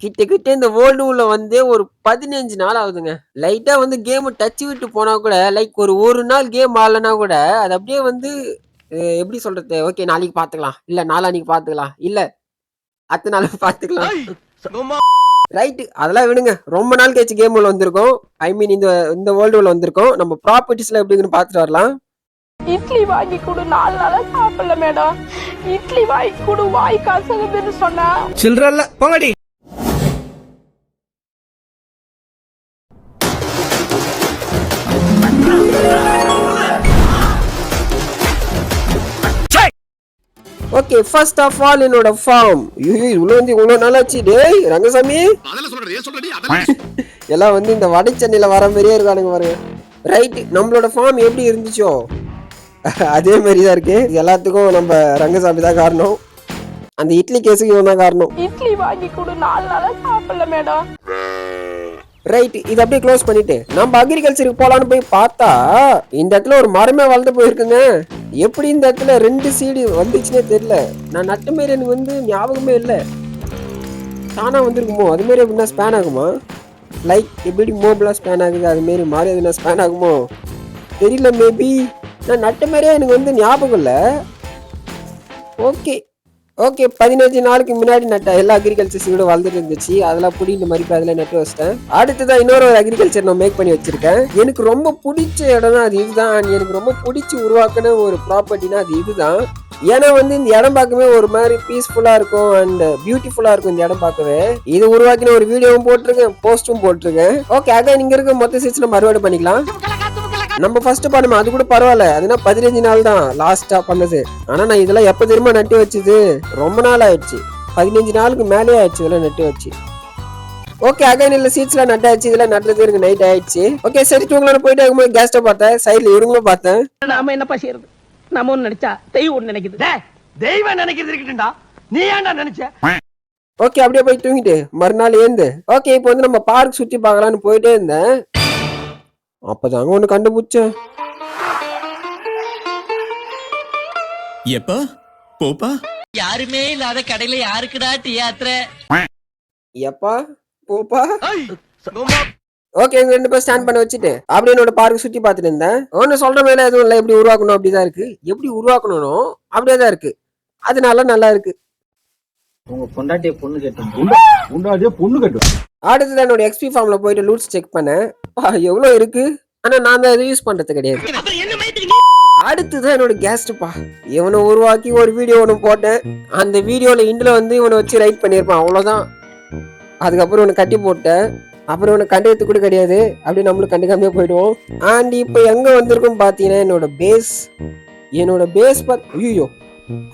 கிட்ட கிட்ட இந்த வேர்ல்டு உள்ள வந்து ஒரு 15 நாள் ஆகுதுங்க. லைட்டா வந்து கேம் டச் விட்டு போனா கூட லைக் ஒரு நாள் கேம் ஆடலனா கூட அது அப்படியே வந்து எப்படி சொல்றது? ஓகே நாளைக்கு பாத்துக்கலாம். இல்ல நாளான்னைக்கு பாத்துக்கலாம். இல்ல அடுத்த நாள் பாத்துக்கலாம். ரைட் அதெல்லாம் விடுங்க. ரொம்ப நாள் கழிச்சு கேம் உள்ள வந்திருக்கோம். ஐ மீன் இந்த இந்த வேர்ல்டு உள்ள வந்திருக்கோம். நம்ம ப்ராப்பர்ட்டிஸ்ல எப்படின்னு பாத்துட்டு வரலாம். இட்லி வாங்கி கொடு 4 நாளா சாப்பிடல மேடம். இட்லி வாங்கி கொடு வாய் கசங்குதுன்னு சொன்னா சில்றல்ல போங்கடி. ஓகே ஃபர்ஸ்ட் ஆஃப் ஆல் என்னோட ஃபார்ம் இவ்வளோ நாளாச்சு டேய் ரங்கசாமி. எல்லாம் வந்து இந்த வடை சென்னையில வர மாதிரியே இருக்கானுங்க பாருங்க. ரைட் நம்மளோட ஃபார்ம் எப்படி இருந்துச்சோ அதே மாதிரி தான் இருக்கு. எல்லாத்துக்கும் நம்ம ரங்கசாமி தான் காரணம். அந்த இட்லி கேஸுக்கு இவன் தான் காரணம். இட்லி வாங்கி கொடு 4 நாளா சாப்பிடல மேடம். ரைட் இது அப்படியே க்ளோஸ் பண்ணிட்டு நம்ம அக்ரிகல்ச்சருக்கு போலான்னு போய் பார்த்தா இந்த இடத்துல ஒரு மரமே வளர்ந்து போயிருக்குங்க. எப்படி இந்த இடத்துல 2 சீடு வந்துச்சுன்னே தெரியல. நான் நட்ட மாரி எனக்கு வந்து ஞாபகமே இல்லை. தானா வந்திருக்குமோ அது மாரி எப்படின்னா ஸ்பேன் ஆகுமா? லைக் எப்படி மோபிளா ஸ்பேன் ஆகுது அது மாரி மாறி எதுனா ஸ்பேன் ஆகுமோ தெரியல. மேபி நான் நட்ட மாதிரியே எனக்கு வந்து ஞாபகம் இல்லை. ஓகே ஓகே 15 நாளுக்கு முன்னாடி நட்ட எல்லா அக்ரிகல்ச்சர் சீடும் வளர்ந்துட்டு இருந்துச்சு. அதெல்லாம் புடி இந்த மாதிரி அதில் நட்டு வச்சிட்டேன். அடுத்ததான் இன்னொரு அக்ரிகல்ச்சர் நான் மேக் பண்ணி வச்சிருக்கேன். எனக்கு ரொம்ப பிடிச்ச இடம் தான் அது இதுதான். எனக்கு ரொம்ப பிடிச்சி உருவாக்குன ஒரு ப்ராப்பர்ட்டினா அது இதுதான். ஏன்னா வந்து இந்த இடம் பார்க்கவே ஒரு மாதிரி பீஸ்ஃபுல்லா இருக்கும் அண்ட் பியூட்டிஃபுல்லா இருக்கும். இந்த இடம் பார்க்கவே இது உருவாக்கின ஒரு வீடியோவும் போட்டிருக்கேன், போஸ்டும் போட்டிருக்கேன். ஓகே அதான் இங்க இருக்க மொத்த சீட்ஸ் நம்ம அறுவடை பண்ணிக்கலாம். நம்ம ஃபர்ஸ்ட் பண்ணுமே அது கூட பரவாயில்ல. அதுனா 15 நாள் தான் லாஸ்டா பண்ணது. ஆனா நான் இதெல்லாம் எப்ப திரும்ப நட்டு வச்சது ரொம்ப நாள் ஆயிடுச்சு. 15 நாளுக்கு மேலே ஆயிடுச்சு இதெல்லாம் நட்டு வச்சு. ஓகே அகைன் இல்ல சீட்ஸ்லாம் நட்டாச்சு. இதெல்லாம் நட்டுறது எனக்கு நைட் ஆயிடுச்சு. ஓகே சரி தூங்கலாம் போயிட்டு இருக்கும்போது கேஸ்ட பார்த்தேன். சைட்ல இவங்களும் பார்த்தேன். நாம என்னப்பா செய்யறது? நம்ம ஒண்ணு நினைச்சா தெய்வம் ஒண்ணு நினைக்குது. தெய்வம் நினைக்கிறது இருக்கட்டும்டா. நீ ஏன்டா நினைச்ச? ஓகே அப்படியே போய் தூங்கிட்டு மறுநாள் ஏந்து ஓகே இப்போ வந்து நம்ம பார்க் சுத்தி பார்க்கலான்னு போயிட்டே இருந்தேன். அப்பதாங்க ஒண்ணு கண்டுபிடிச்சேன். எப்பா போப்பா யாருமே இல்லாத கடையில யாருக்குடா தியாத்திர எப்பா போப்பா. ஓகே இங்க 2 பேர் ஸ்டாண்ட் பண்ண வச்சுட்டு அப்படியே என்னோட பார்க் சுத்தி பார்த்துட்டு இருந்தேன். ஒன்னு சொல்ற மேல எதுவும் இல்லை. எப்படி உருவாக்கணும் அப்படிதான் இருக்கு. எப்படி உருவாக்கணும் அப்படியே தான் இருக்கு. அதனால நல்லா இருக்கு. உங்க பொண்டாட்டிய பொண்ணு கேட்டு அடுத்தது என்னோட எக்ஸ்பி ஃபார்ம்ல போயிட்டு லூட்ஸ் செக் பண்ணேன். எவ்வளவு இருக்கு. ஆனா நான் தான் எதுவும் யூஸ் பண்றது கிடையாது. அடுத்ததான் என்னோட கேஸ்ட்பா. இவனை உருவாக்கி ஒரு வீடியோ ஒன்று போட்டேன். அந்த வீடியோல இண்டுல வந்து இவனை வச்சு ரைட் பண்ணியிருப்பான் அவ்வளவுதான். அதுக்கப்புறம் இவனை கட்டி போட்டேன். அப்புறம் இவனை கண்டுக்கிறது கூட கிடையாது. அப்படியே நம்மளும் கண்டுக்காமே போயிடுவோம். அண்ட் இப்போ எங்க வந்திருக்கும் பாத்தீங்கன்னா என்னோட பேஸ் ஐயோ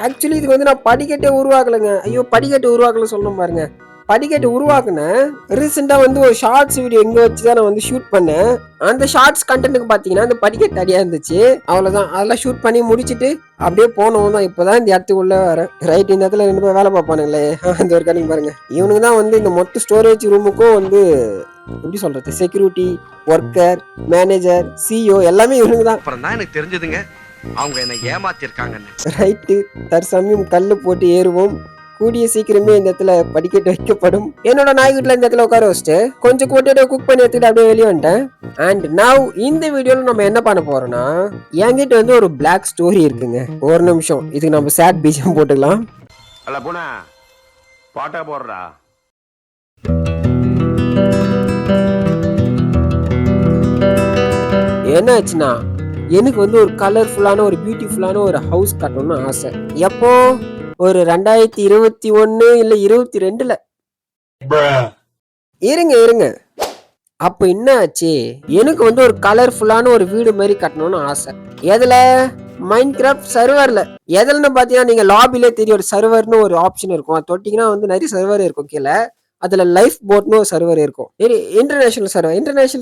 ஆக்சுவலி இதுக்கு வந்து நான் படிக்கட்டே உருவாக்கலைங்க. ஐயோ படிக்கட்டு உருவாக்கல சொல்லணும் பாருங்க. படிக்கட்டு உருவாக்குனேன். ரீசெண்டா வந்து ஒரு ஷார்ட்ஸ் வீடியோ எங்க வச்சுதான் நான் வந்து ஷூட் பண்ணேன். அந்த ஷார்ட்ஸ் கண்டென்ட்டுக்கு பாத்தீங்கன்னா அந்த படிக்கட்டு அடியா இருந்துச்சு. அவ்வளவுதான் அதெல்லாம் ஷூட் பண்ணி முடிச்சுட்டு அப்படியே போனோம் தான். இப்பதான் இந்த இடத்துக்குள்ள வரேன். ரைட் இந்த இடத்துல 2 பேர் வேலை பார்ப்பானுங்களே அந்த ஒரு கடைக்கு பாருங்க. இவனுக்கு தான் வந்து இந்த மொத்த ஸ்டோரேஜ் ரூமுக்கும் வந்து எப்படி சொல்றது செக்யூரிட்டி ஒர்க்கர் மேனேஜர் சிஇஓ எல்லாமே இவனுக்கு தான். அப்புறம் தான் எனக்கு தெரிஞ்சதுங்க அவங்க என்ன ஏமாத்தி இருக்காங்கன்னு. ரைட்டு தற்சமயம் கல்லு போட்டு ஏறுவோம். கூடிய சீக்கிரமே இந்த இடத்துல படிக்கட்டு வைக்கப்படும். என்னோட நாய்கிட்ட இந்த இடத்துல உட்கார வச்சுட்டு கொஞ்சம் கூட்டிட்டு குக் பண்ணி எடுத்துட்டு அப்படியே வெளியே வந்துட்டேன். அண்ட் நவ் இந்த வீடியோல நம்ம என்ன பண்ண போறோம்னா என்கிட்ட வந்து ஒரு பிளாக் ஸ்டோரி இருக்குங்க. ஒரு நிமிஷம் இதுக்கு நம்ம சேட் பீஜம் போட்டுக்கலாம். அல்ல போனா பாட்டா போடுறா. என்ன ஆச்சுன்னா எனக்கு வந்து ஒரு கலர்ஃபுல்லான ஒரு பியூட்டிஃபுல்லான ஒரு ஹவுஸ் கட்டணும்னு ஆசை. எப்போ ஒரு 2021 இல்ல 22ல இருங்க அப்ப என்ன ஆச்சு எனக்கு வந்து ஒரு கலர்ஃபுல்லான ஒரு வீடு மாதிரி கட்டணும்னு ஆசை. எதுல மைன்கிராஃப்ட் சர்வர்ல. எதுலன்னு பாத்தீங்கன்னா நீங்க லாபிலே தெரியும் ஒரு சர்வர்னு ஒரு ஆப்ஷன் இருக்கும். அது தொட்டிங்கன்னா வந்து நிறைய சர்வர் இருக்கும். கீழே அதுல லைஃப் போட்னு ஒரு சர்வர் இருக்கும். இன்டர்நேஷனல்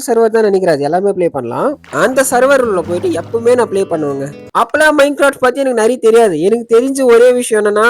சர்வர் தான் நினைக்கிறாரு. எல்லாமே ப்ளே பண்ணலாம். அந்த சர்வர் உள்ள போயிட்டு எப்பவுமே நான் ப்ளே பண்ணுவேங்க. அப்பெல்லாம் மைன்கிராஃப்ட் பத்தி எனக்கு நிறைய தெரியாது. எனக்கு தெரிஞ்ச ஒரே விஷயம் என்னன்னா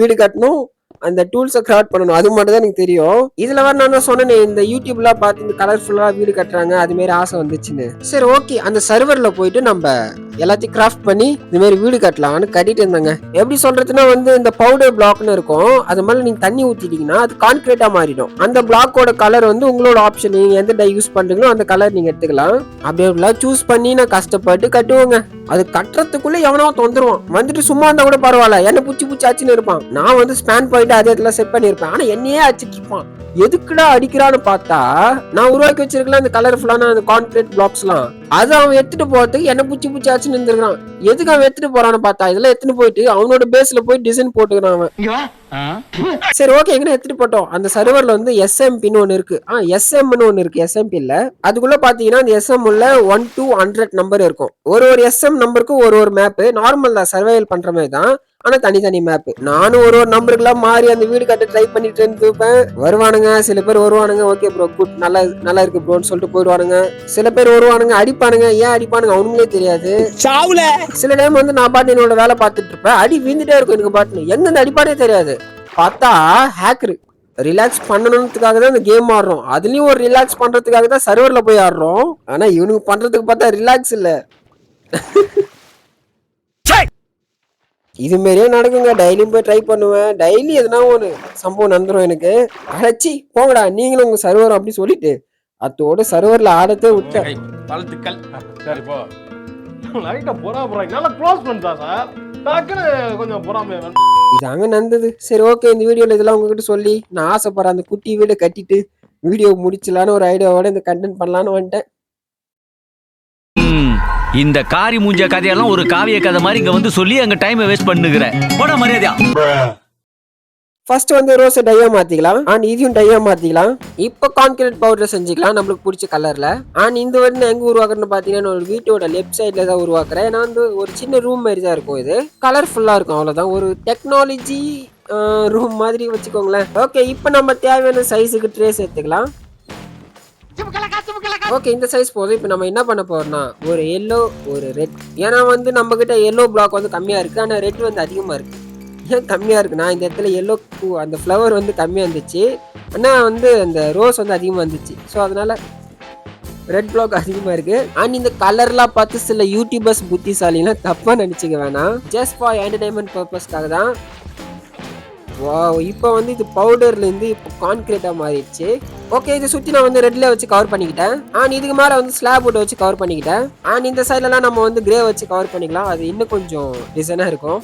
வீடு கட்டணும், அந்த டூல்ஸை கிராஃப்ட் பண்ணணும். அது மட்டும் தான் எனக்கு தெரியும். இதுல வர நான் சொன்னேன் இந்த யூடியூப்லாம் பார்த்து இந்த கலர்ஃபுல்லா வீடு கட்டுறாங்க அது மாதிரி ஆசை வந்துச்சுன்னு. சரி ஓகே அந்த சர்வர்ல போயிட்டு நம்ம எல்லாத்தையும் கிராஃப்ட் பண்ணி இந்த மாதிரி வீடு கட்டலாம்னு கட்டிட்டு இருந்தாங்க. எப்படி சொல்றதுன்னா வந்து இந்த பவுடர் பிளாக்னு இருக்கும், அது மேல நீங்க தண்ணி ஊத்திட்டீங்கன்னா அது கான்கிரீட்டா மாறிடும். அந்த பிளாக்கோட கலர் வந்து உங்களோட ஆப்ஷன், நீங்க எந்த டை யூஸ் பண்றீங்களோ அந்த கலர் நீங்க எடுத்துக்கலாம். அப்படியே சூஸ் பண்ணி நான் கஷ்டப்பட்டு கட்டுவோங்க. அது கட்டுறதுக்குள்ள எவனோ தொந்துருவான், வந்துட்டு சும்மா இருந்தா கூட பரவாயில்ல, என்ன புச்சி ஆச்சுன்னு இருப்பான். நான் வந்து ஸ்பேன் பாயிண்ட் அதே இடத்துல செட் பண்ணிருப்பேன், ஆனா என்னையே அடிச்சிட்டு இருப்பான். எதுக்குடா அடிக்கிறான்னு பார்த்தா நான் உருவாக்கி வச்சிருக்கல அந்த கலர்ஃபுல்லான அந்த கான்கிரீட் பிளாக்ஸ் எல்லாம், அது அவன் எடுத்துட்டு போறதுக்கு என்ன புச்சி ஆச்சுன்னு இருந்திருக்கான். எதுக்கு அவன் எடுத்துட்டு போறான்னு பார்த்தா இதெல்லாம் எடுத்துட்டு போயிட்டு அவனோட பேஸ்ல போய் டிசைன் போட்டுக்கிறான் அவன். சரி ஓகே, எங்க எடுத்துட்டு போட்டோம். அந்த சர்வர்ல வந்து எஸ்எம்பின்னு ஒன்னு இருக்கு, எஸ்எம்னு ஒன்னு இருக்கு. எஸ்எம்பி இல்ல, அதுக்குள்ள பாத்தீங்கன்னா அந்த எஸ்எம் உள்ள 1 to 100 நம்பர் இருக்கும். ஒரு எஸ்எம் நம்பருக்கு ஒரு மேப். நார்மல் தான், சர்வைவல் பண்ற மாதிரி தான், ஆனா தனித்தனி மேப். நானும் ஒரு நம்பருக்குலாம் மாறி அந்த வீடு கட்ட ட்ரை பண்ணிட்டு இருப்பேன். வருவானுங்க, சில பேர் வருவானுங்க, ஓகே ப்ரோ குட், நல்லா இருக்கு ப்ரோன்னு சொல்லிட்டு போயிடுவானுங்க. சில பேர் வருவானுங்க, அடிப்பானுங்க. ஏன் அடிப்பானுங்க அவனுங்களே தெரியாது. சில டைம் வந்து நான் பாட்டு என்னோட வேலை பார்த்துட்டு இருப்பேன், அடி வீந்துட்டே இருக்கும் எனக்கு பாட்டுன்னு, எங்க அடிப்பானே தெரியாது. பார்த்தா ஹேக்கரு ரிலாக்ஸ் பண்ணணும்ன்றதுக்காக தான் இந்த கேம் ஆடுறோம். அதுலயும் ஒரு ரிலாக்ஸ் பண்றதுக்காக தான் சர்வர்ல போய் ஆடுறோம். ஆனா இவனுக்கு பண்றதுக்கு பார்த்தா ரிலாக்ஸ் இல்ல. இது மாதிரியே நடக்குங்க. டெய்லியும் போய் ட்ரை பண்ணுவேன், டெய்லி எதுனா ஒன்று சம்பவம் நடந்துரும் எனக்கு. அழைச்சி போங்கடா நீங்களும் உங்க சர்வர் அப்படி சொல்லிட்டு அத்தோட சர்வர்ல ஆடத்தே விட்டேன். வாழ்த்துக்கள். சரி போ, லைட்டா பொறாம நல்லா க்ளோஸ் பண்ணிட்டா சார், டக்குன்னு கொஞ்சம் பொறாம இதாங்க நடந்தது. சரி ஓகே, இந்த வீடியோல இதெல்லாம் உங்ககிட்ட சொல்லி நான் ஆசைப்படுறேன் அந்த குட்டி வீடை கட்டிட்டு வீடியோ முடிச்சலான்னு ஒரு ஐடியாவோட இந்த கண்டென்ட் பண்ணலான்னு வந்துட்டேன். இந்த காரி மூஞ்ச கதையெல்லாம் ஒரு காவிய கதை மாதிரி இங்க வந்து சொல்லி அங்க டைமை வேஸ்ட் பண்ணுகிற போட மரியாதையா. ஃபர்ஸ்ட் வந்து ரோஸ் டையா மாத்திக்கலாம், அண்ட் இதையும் டையா மாத்திக்கலாம். இப்போ கான்கிரீட் பவுடர் செஞ்சுக்கலாம் நம்மளுக்கு பிடிச்ச கலர்ல. அண்ட் இந்த வந்து எங்க உருவாக்குறேன்னு பாத்தீங்கன்னா ஒரு வீட்டோட லெஃப்ட் சைட்ல தான் உருவாக்குறேன். ஏன்னா வந்து ஒரு சின்ன ரூம் மாதிரி தான் இருக்கும், இது கலர்ஃபுல்லா இருக்கும், அவ்வளவுதான். ஒரு டெக்னாலஜி ரூம் மாதிரி வச்சுக்கோங்களேன். ஓகே, இப்போ நம்ம தேவையான சைஸுக்கு ட்ரேஸ் எடுத்துக்கலாம். ஓகே, இந்த சைஸ் போதும். இப்போ நம்ம என்ன பண்ண போறோம்னா ஒரு எல்லோ ஒரு ரெட். ஏன்னா வந்து நம்ம கிட்ட எல்லோ பிளாக் வந்து கம்மியா இருக்கு, ஆனா ரெட் வந்து அதிகமா இருக்கு. ஏன் கம்மியா இருக்குன்னா இந்த இடத்துல எல்லோ அந்த ஃப்ளவர் வந்து கம்மியா இருந்துச்சு, ஆனா வந்து அந்த ரோஸ் வந்து அதிகமா இருந்துச்சு. ஸோ அதனால ரெட் பிளாக் அதிகமா இருக்கு. அண்ட் இந்த கலர்லாம் பார்த்து சில யூடியூபர்ஸ் புத்திசாலிலாம் தப்பா நினைச்சுக்க வேணாம், ஜஸ்ட் ஃபார் என்டர்டைன்மெண்ட் பர்பஸ்க்காக தான். வாவ், இப்போ வந்து இது பவுடர்ல இருந்து இப்போ கான்கிரீட்டா மாறிடுச்சு. ஓகே, இதை சுத்தி நான் வந்து ரெட்ல வச்சு கவர் பண்ணிக்கிட்டேன். அண்ட் இதுக்கு மேல வந்து ஸ்லாப் வுட் வச்சு கவர் பண்ணிக்கிட்டேன். அண்ட் இந்த சைட்லலாம் நம்ம வந்து கிரே வச்சு கவர் பண்ணிக்கலாம், அது இன்னும் கொஞ்சம் டிசைனா இருக்கும்.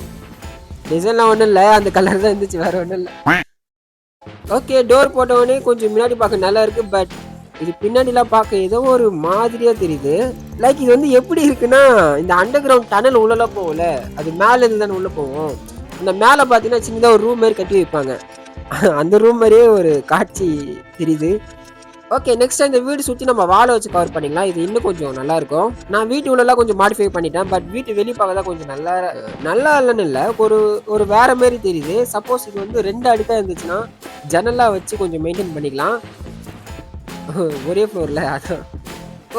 டிசைன்லாம் ஒன்றும் இல்லை, அந்த கலர் தான் இருந்துச்சு, வேற ஒன்றும் இல்லை. ஓகே, டோர் போட்டவொடனே கொஞ்சம் முன்னாடி பார்க்க நல்லா இருக்கு, பட் இது பின்னாடிலாம் பார்க்க ஏதோ ஒரு மாதிரியா தெரியுது. லைக் இது வந்து எப்படி இருக்குன்னா இந்த அண்டர் கிரவுண்ட் டனல் உள்ளலாம் போகும்ல, அது மேல இருந்து தானே உள்ள போவோம். இந்த மேலே பார்த்தீங்கன்னா சின்னதாக ஒரு ரூம் மாதிரி கட்டி வைப்பாங்க, அந்த ரூம் மாதிரியே ஒரு காட்சி தெரியுது. ஓகே, நெக்ஸ்ட் இந்த வீடு சுற்றி நம்ம வாழை வச்சு கவர் பண்ணிக்கலாம், இது இன்னும் கொஞ்சம் நல்லா இருக்கும். நான் வீட்டு உள்ளலாம் கொஞ்சம் மாடிஃபை பண்ணிட்டேன், பட் வீட்டு வெளியே பார்க்க தான் கொஞ்சம் நல்லா இல்லைன்னு இல்லை, ஒரு வேற மாதிரி தெரியுது. சப்போஸ் இது வந்து 2 அடுக்காக இருந்துச்சுன்னா ஜன்னலாக வச்சு கொஞ்சம் மெயின்டைன் பண்ணிக்கலாம், ஒரே ஃப்ளோரில். அதான்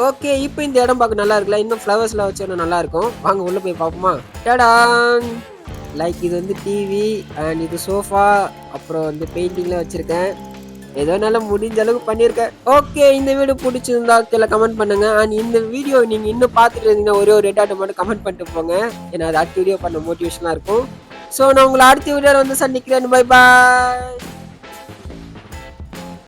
ஓகே, இப்போ இந்த இடம் பார்க்க நல்லா இருக்குல்ல, இன்னும் ஃப்ளவர்ஸ்லாம் வச்சு நல்லா இருக்கும். வாங்க உள்ளே போய் பார்ப்போமா. டடான், லைக் இது வந்து டிவி அண்ட் இது சோஃபா, அப்புறம் வந்து பெயிண்டிங்லாம் வச்சுருக்கேன். ஏதோ என்னால் முடிஞ்ச அளவுக்கு பண்ணியிருக்கேன். ஓகே, இந்த வீடியோ பிடிச்சிருந்தா கீழே கமெண்ட் பண்ணுங்க. அண்ட் இந்த வீடியோ நீங்கள் இன்னும் பார்த்துட்டு இருந்தீங்கன்னா ஒரே ஒரு ரெட் ஆட்டம் மட்டும் கமெண்ட் பண்ணிட்டு போங்க, ஏன்னா அது அடுத்த வீடியோ பண்ண மோட்டிவேஷனாக இருக்கும். ஸோ நான் உங்களை அடுத்த வீடியோவில் வந்து சந்திக்கிறேன். Bye bye.